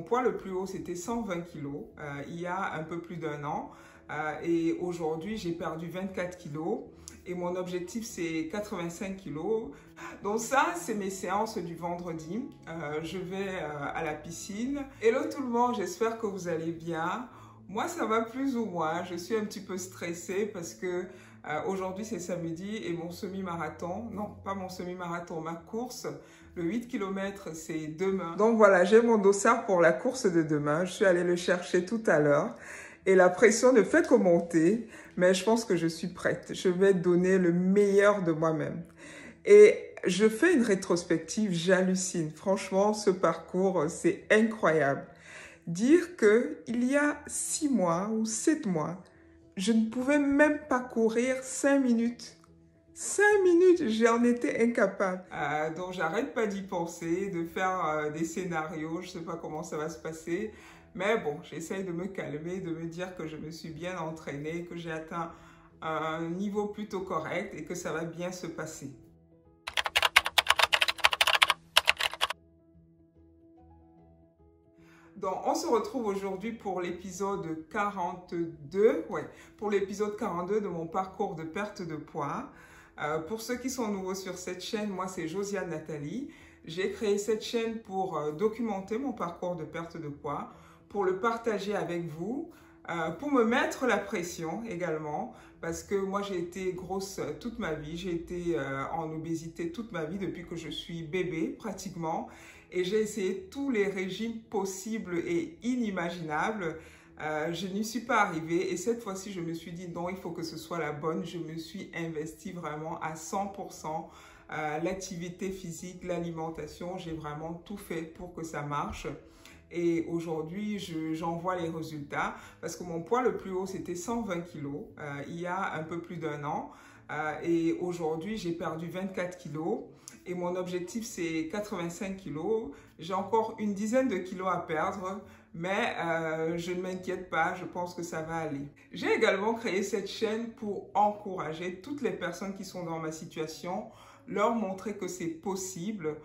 Mon poids le plus haut, c'était 120 kilos il y a un peu plus d'un an. Et aujourd'hui, j'ai perdu 24 kilos. Et mon objectif, c'est 85 kilos. Donc ça, c'est mes séances du vendredi. Je vais à la piscine. Hello tout le monde, j'espère que vous allez bien. Moi, ça va plus ou moins. Je suis un petit peu stressée parce que aujourd'hui, c'est samedi et mon semi-marathon, non, pas mon semi-marathon, ma course, le 8 km, c'est demain. Donc voilà, j'ai mon dossard pour la course de demain. Je suis allée le chercher tout à l'heure. Et la pression ne fait que monter, mais je pense que je suis prête. Je vais donner le meilleur de moi-même. Et je fais une rétrospective, j'hallucine. Franchement, ce parcours, c'est incroyable. Dire qu'il y a 6 mois ou 7 mois, je ne pouvais même pas courir 5 minutes. 5 minutes, j'en étais incapable. Donc, j'arrête pas d'y penser, de faire des scénarios. Je sais pas comment ça va se passer. Mais bon, j'essaye de me calmer, de me dire que je me suis bien entraînée, que j'ai atteint un niveau plutôt correct et que ça va bien se passer. Donc, on se retrouve aujourd'hui pour l'épisode 42, pour l'épisode 42 de mon parcours de perte de poids. Pour ceux qui sont nouveaux sur cette chaîne, moi c'est Josiane Nathalie. J'ai créé cette chaîne pour documenter mon parcours de perte de poids, pour le partager avec vous, pour me mettre la pression également, parce que moi j'ai été grosse toute ma vie, j'ai été en obésité toute ma vie depuis que je suis bébé pratiquement, et j'ai essayé tous les régimes possibles et inimaginables. Je n'y suis pas arrivée et cette fois-ci je me suis dit non, il faut que ce soit la bonne. Je me suis investie vraiment à 100%. L'activité physique, l'alimentation, j'ai vraiment tout fait pour que ça marche. Et aujourd'hui, j'en vois les résultats parce que mon poids le plus haut, c'était 120 kilos il y a un peu plus d'un an. Et aujourd'hui, j'ai perdu 24 kilos. Et mon objectif, c'est 85 kilos. J'ai encore une dizaine de kilos à perdre, mais je ne m'inquiète pas, je pense que ça va aller. J'ai également créé cette chaîne pour encourager toutes les personnes qui sont dans ma situation, leur montrer que c'est possible,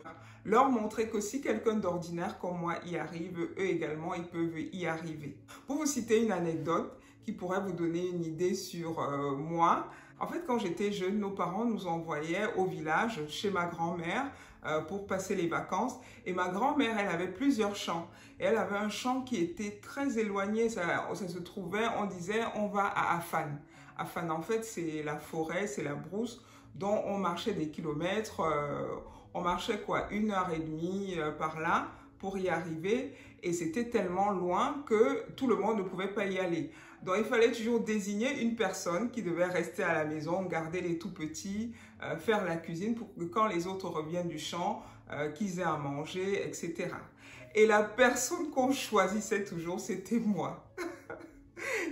leur montrer que si quelqu'un d'ordinaire comme moi y arrive, eux également, ils peuvent y arriver. Pour vous citer une anecdote qui pourrait vous donner une idée sur moi, en fait, quand j'étais jeune, nos parents nous envoyaient au village chez ma grand-mère pour passer les vacances. Et ma grand-mère, elle avait plusieurs champs. Et elle avait un champ qui était très éloigné. Ça se trouvait, on disait, on va à Afan. Afan, en fait, c'est la forêt, c'est la brousse dont on marchait des kilomètres. On marchait quoi, 1h30 par là pour y arriver. Et c'était tellement loin que tout le monde ne pouvait pas y aller. Donc, il fallait toujours désigner une personne qui devait rester à la maison, garder les tout petits, faire la cuisine pour que quand les autres reviennent du champ, qu'ils aient à manger, etc. Et la personne qu'on choisissait toujours, c'était moi.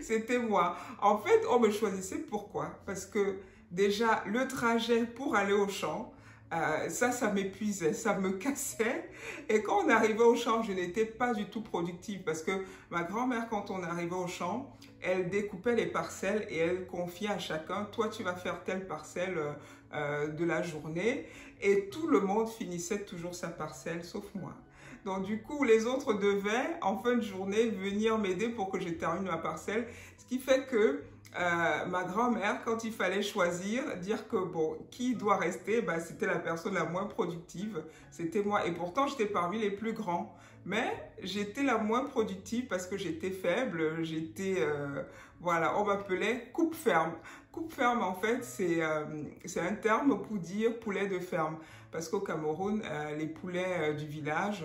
C'était moi. En fait, on me choisissait pourquoi? Parce que déjà, le trajet pour aller au champ, ça m'épuisait, ça me cassait. Et quand on arrivait au champ, je n'étais pas du tout productive parce que ma grand-mère, quand on arrivait au champ, elle découpait les parcelles et elle confiait à chacun, toi tu vas faire telle parcelle de la journée. Et tout le monde finissait toujours sa parcelle, sauf moi. Donc du coup, les autres devaient, en fin de journée, venir m'aider pour que je termine ma parcelle. Ce qui fait que ma grand-mère, quand il fallait choisir, dire que bon, qui doit rester, bah, c'était la personne la moins productive, c'était moi. Et pourtant, j'étais parmi les plus grands. Mais j'étais la moins productive parce que j'étais faible, voilà, on m'appelait coupe ferme. Coupe ferme, en fait, c'est un terme pour dire poulet de ferme. Parce qu'au Cameroun, les poulets du village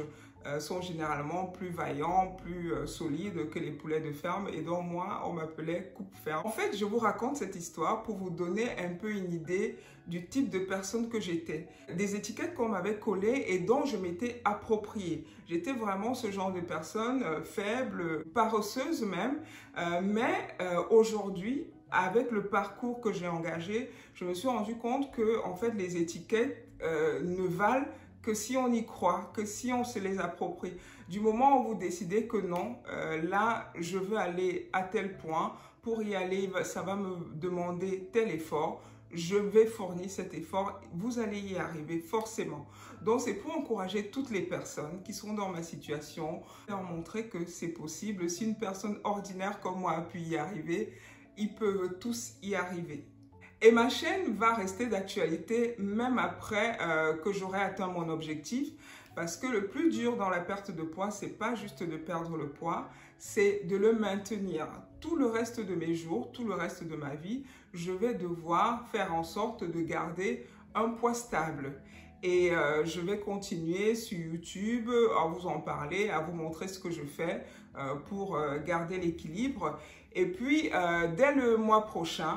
sont généralement plus vaillants, plus solides que les poulets de ferme. Et donc moi, on m'appelait coupe ferme. En fait, je vous raconte cette histoire pour vous donner un peu une idée du type de personne que j'étais. Des étiquettes qu'on m'avait collées et dont je m'étais appropriée. J'étais vraiment ce genre de personne faible, paresseuse même. Mais aujourd'hui, avec le parcours que j'ai engagé, je me suis rendu compte que en fait, les étiquettes ne valent que si on y croit, que si on se les approprie. Du moment où vous décidez que non, là, je veux aller à tel point, pour y aller, ça va me demander tel effort, je vais fournir cet effort, vous allez y arriver forcément. Donc c'est pour encourager toutes les personnes qui sont dans ma situation, leur montrer que c'est possible. Si une personne ordinaire comme moi a pu y arriver, ils peuvent tous y arriver. Et ma chaîne va rester d'actualité même après que j'aurai atteint mon objectif, parce que le plus dur dans la perte de poids, c'est pas juste de perdre le poids, c'est de le maintenir. Tout le reste de mes jours, tout le reste de ma vie, je vais devoir faire en sorte de garder un poids stable. Et je vais continuer sur YouTube à vous en parler, à vous montrer ce que je fais pour garder l'équilibre. Et puis, dès le mois prochain,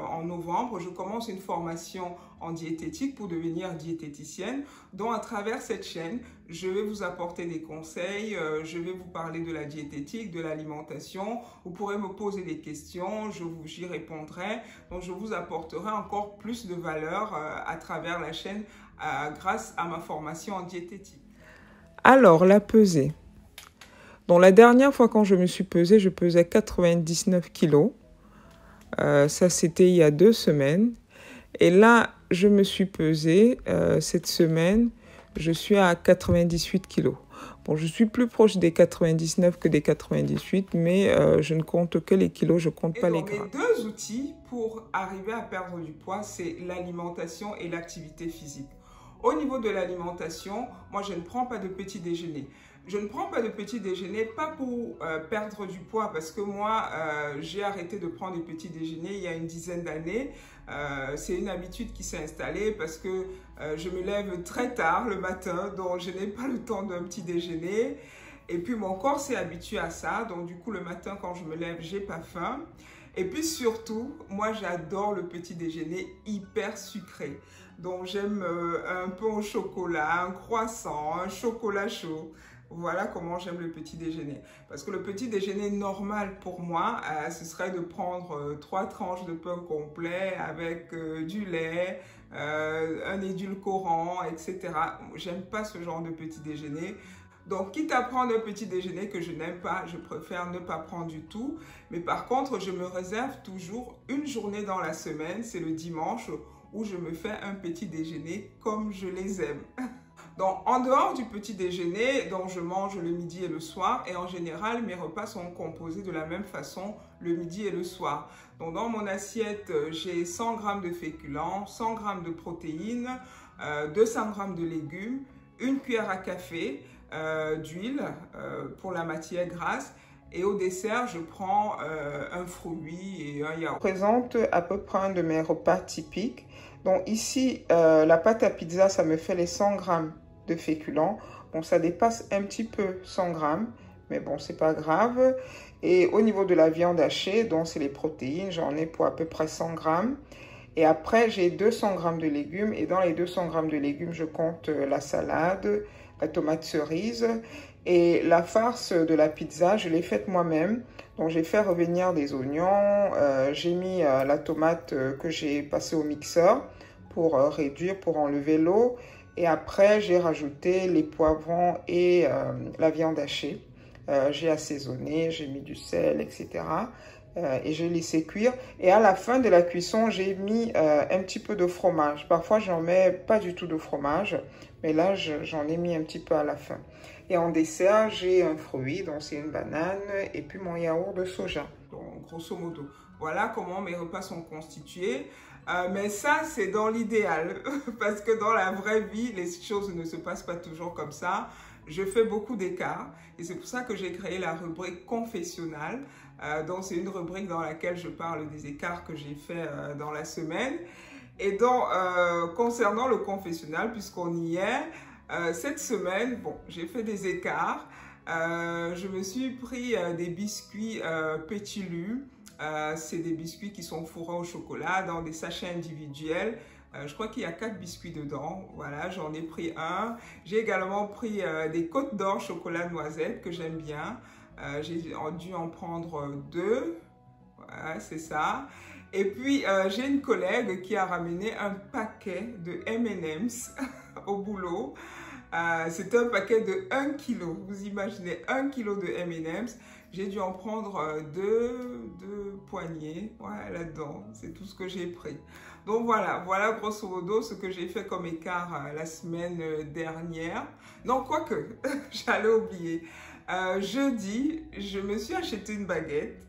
en novembre, je commence une formation en diététique pour devenir diététicienne. Donc, à travers cette chaîne, je vais vous apporter des conseils, je vais vous parler de la diététique, de l'alimentation. Vous pourrez me poser des questions, j'y répondrai. Donc, je vous apporterai encore plus de valeur à travers la chaîne grâce à ma formation en diététique. Alors, la pesée. Donc, la dernière fois quand je me suis pesée, je pesais 99 kilos. Ça, c'était il y a 2 semaines. Et là, je me suis pesée cette semaine, je suis à 98 kilos. Bon, je suis plus proche des 99 que des 98, mais je ne compte que les kilos, je ne compte pas les gras. Mes 2 outils pour arriver à perdre du poids, c'est l'alimentation et l'activité physique. Au niveau de l'alimentation, moi, je ne prends pas de petit déjeuner. Je ne prends pas de petit déjeuner, pas pour perdre du poids, parce que moi, j'ai arrêté de prendre des petits déjeuners il y a une dizaine d'années. C'est une habitude qui s'est installée parce que je me lève très tard le matin, donc je n'ai pas le temps d'un petit déjeuner. Et puis, mon corps s'est habitué à ça. Donc, du coup, le matin, quand je me lève, j'ai pas faim. Et puis, surtout, moi, j'adore le petit déjeuner hyper sucré. Donc, j'aime un peu au chocolat, un croissant, un chocolat chaud. Voilà comment j'aime le petit déjeuner. Parce que le petit déjeuner normal pour moi, ce serait de prendre 3 tranches de pain complet avec du lait, un édulcorant, etc. J'aime pas ce genre de petit déjeuner. Donc, quitte à prendre un petit déjeuner que je n'aime pas, je préfère ne pas prendre du tout. Mais par contre, je me réserve toujours une journée dans la semaine, c'est le dimanche, où je me fais un petit déjeuner comme je les aime. Donc, en dehors du petit déjeuner, donc je mange le midi et le soir. Et en général, mes repas sont composés de la même façon le midi et le soir. Donc, dans mon assiette, j'ai 100 g de féculents, 100 g de protéines, 200 g de légumes, une cuillère à café d'huile pour la matière grasse. Et au dessert, je prends un fruit et un yaourt. Je présente à peu près un de mes repas typiques. Donc ici, la pâte à pizza, ça me fait les 100 g de féculents. Bon, ça dépasse un petit peu 100 g, mais bon, c'est pas grave. Et au niveau de la viande hachée, donc c'est les protéines, j'en ai pour à peu près 100 g. Et après, j'ai 200 g de légumes. Et dans les 200 g de légumes, je compte la salade, la tomate cerise. Et la farce de la pizza, je l'ai faite moi-même. Donc, j'ai fait revenir des oignons. J'ai mis la tomate que j'ai passée au mixeur pour réduire, pour enlever l'eau. Et après, j'ai rajouté les poivrons et la viande hachée. J'ai assaisonné, j'ai mis du sel, etc. Et j'ai laissé cuire. Et à la fin de la cuisson, j'ai mis un petit peu de fromage. Parfois, j'en mets pas du tout de fromage. Mais là, j'en ai mis un petit peu à la fin. Et en dessert, j'ai un fruit, donc c'est une banane, et puis mon yaourt de soja. Donc, grosso modo, voilà comment mes repas sont constitués. Mais ça, c'est dans l'idéal, parce que dans la vraie vie, les choses ne se passent pas toujours comme ça. Je fais beaucoup d'écarts, et c'est pour ça que j'ai créé la rubrique confessionnal. Donc, c'est une rubrique dans laquelle je parle des écarts que j'ai faits dans la semaine. Et donc, concernant le confessionnal, puisqu'on y est, cette semaine, bon, j'ai fait des écarts. Je me suis pris des biscuits Pétillu. C'est des biscuits qui sont fourrés au chocolat dans des sachets individuels. Je crois qu'il y a 4 biscuits dedans. Voilà, j'en ai pris un. J'ai également pris des Côtes d'Or chocolat noisette que j'aime bien. J'ai dû en prendre 2. Voilà, c'est ça. Et puis, j'ai une collègue qui a ramené un paquet de M&M's au boulot. C'était un paquet de 1 kg. Vous imaginez 1 kg de M&M's. J'ai dû en prendre deux poignées là-dedans. C'est tout ce que j'ai pris. Donc voilà grosso modo ce que j'ai fait comme écart la semaine dernière. Non, quoique, j'allais oublier. Jeudi, je me suis acheté une baguette.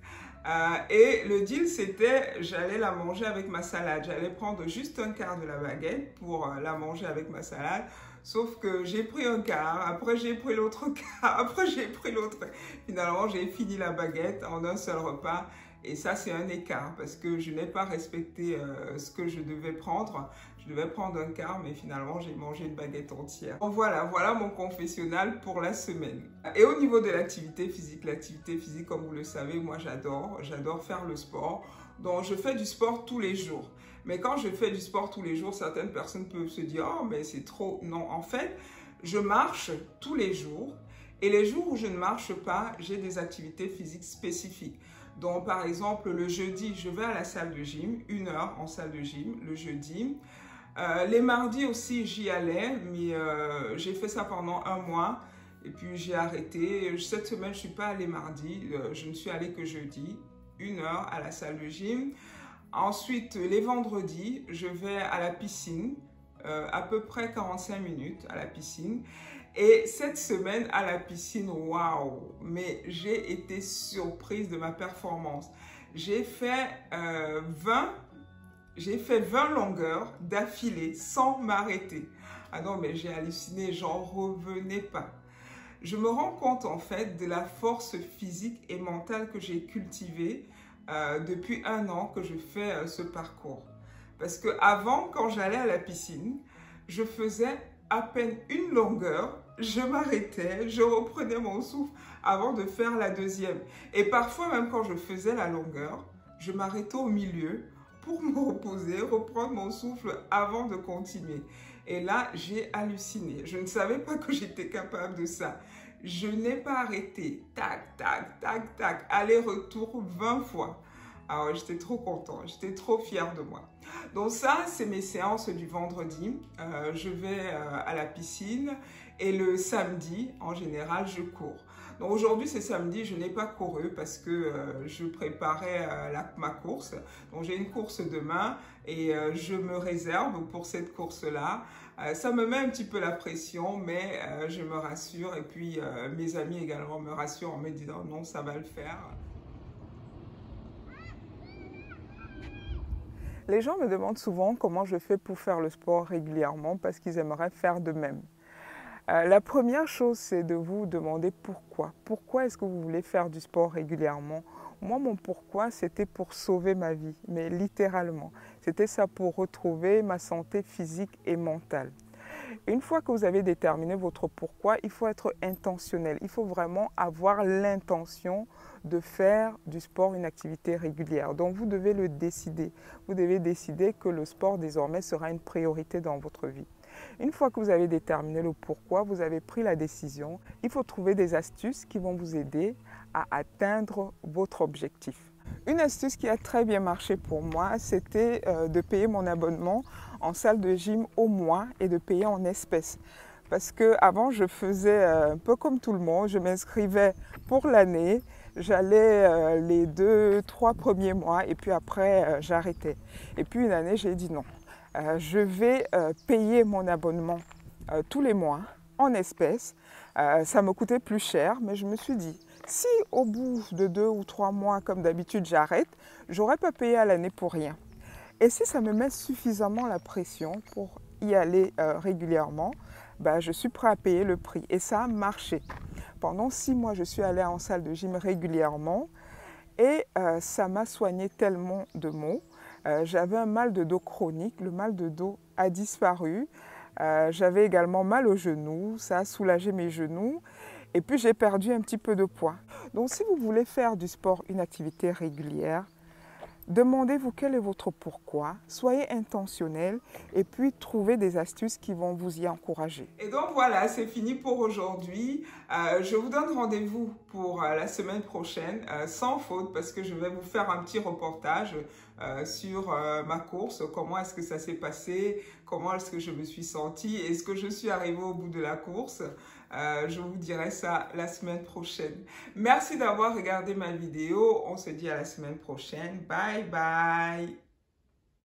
Et le deal, c'était, j'allais la manger avec ma salade. J'allais prendre juste un quart de la baguette pour la manger avec ma salade. Sauf que j'ai pris un quart, après j'ai pris l'autre quart, après j'ai pris l'autre. Finalement, j'ai fini la baguette en un seul repas. Et ça, c'est un écart parce que je n'ai pas respecté ce que je devais prendre. Je devais prendre un quart, mais finalement, j'ai mangé une baguette entière. Donc voilà mon confessionnal pour la semaine. Et au niveau de l'activité physique, comme vous le savez, moi, j'adore faire le sport. Donc, je fais du sport tous les jours. Mais quand je fais du sport tous les jours, certaines personnes peuvent se dire « Oh, mais c'est trop… » Non, en fait, je marche tous les jours. Et les jours où je ne marche pas, j'ai des activités physiques spécifiques. Donc, par exemple, le jeudi, je vais à la salle de gym, 1 heure en salle de gym, le jeudi. Les mardis aussi, j'y allais, mais j'ai fait ça pendant 1 mois. Et puis, j'ai arrêté. Cette semaine, je ne suis pas allée mardi. Je ne suis allée que jeudi, 1 heure à la salle de gym. Ensuite, les vendredis, je vais à la piscine, à peu près 45 minutes à la piscine. Et cette semaine à la piscine, waouh, mais j'ai été surprise de ma performance. J'ai fait 20 longueurs d'affilée sans m'arrêter. Ah non, mais j'ai halluciné, j'en revenais pas. Je me rends compte en fait de la force physique et mentale que j'ai cultivée depuis 1 an que je fais ce parcours. Parce que avant, quand j'allais à la piscine, je faisais à peine 1 longueur, je m'arrêtais, je reprenais mon souffle avant de faire la deuxième. Et parfois, même quand je faisais la longueur, je m'arrêtais au milieu pour me reposer, reprendre mon souffle avant de continuer. Et là, j'ai halluciné. Je ne savais pas que j'étais capable de ça. Je n'ai pas arrêté. Tac, tac, tac, tac. Aller-retour 20 fois. Alors, j'étais trop contente, j'étais trop fière de moi. Donc ça, c'est mes séances du vendredi. Je vais à la piscine et le samedi, en général, je cours. Donc aujourd'hui, c'est samedi, je n'ai pas couru parce que je préparais ma course. Donc j'ai une course demain et je me réserve pour cette course-là. Ça me met un petit peu la pression, mais je me rassure. Et puis mes amis également me rassurent en me disant non, ça va le faire. Les gens me demandent souvent comment je fais pour faire le sport régulièrement parce qu'ils aimeraient faire de même. La première chose, c'est de vous demander pourquoi. Pourquoi est-ce que vous voulez faire du sport régulièrement? Moi, mon pourquoi, c'était pour sauver ma vie, mais littéralement. C'était ça pour retrouver ma santé physique et mentale. Une fois que vous avez déterminé votre pourquoi, il faut être intentionnel. Il faut vraiment avoir l'intention de faire du sport une activité régulière. Donc, vous devez le décider. Vous devez décider que le sport, désormais, sera une priorité dans votre vie. Une fois que vous avez déterminé le pourquoi, vous avez pris la décision, il faut trouver des astuces qui vont vous aider à atteindre votre objectif. Une astuce qui a très bien marché pour moi, c'était de payer mon abonnement en salle de gym au mois et de payer en espèces. Parce qu'avant, je faisais un peu comme tout le monde, je m'inscrivais pour l'année, j'allais les 2-3 premiers mois et puis après, j'arrêtais. Et puis une année, j'ai dit non, je vais payer mon abonnement tous les mois en espèces. Ça me coûtait plus cher, mais je me suis dit, si au bout de 2 ou 3 mois, comme d'habitude, j'arrête, j'aurais pas payé à l'année pour rien. Et si ça me met suffisamment la pression pour y aller régulièrement, ben, je suis prêt à payer le prix. Et ça a marché. Pendant 6 mois, je suis allée en salle de gym régulièrement et ça m'a soigné tellement de maux. J'avais un mal de dos chronique, le mal de dos a disparu. J'avais également mal aux genoux, ça a soulagé mes genoux. Et puis j'ai perdu un petit peu de poids. Donc si vous voulez faire du sport une activité régulière, demandez-vous quel est votre pourquoi, soyez intentionnel et puis trouvez des astuces qui vont vous y encourager. Et donc voilà, c'est fini pour aujourd'hui. Je vous donne rendez-vous pour la semaine prochaine, sans faute, parce que je vais vous faire un petit reportage sur ma course, comment est-ce que ça s'est passé, comment est-ce que je me suis sentie, est-ce que je suis arrivée au bout de la course. Je vous dirai ça la semaine prochaine. Merci d'avoir regardé ma vidéo. On se dit à la semaine prochaine. Bye bye.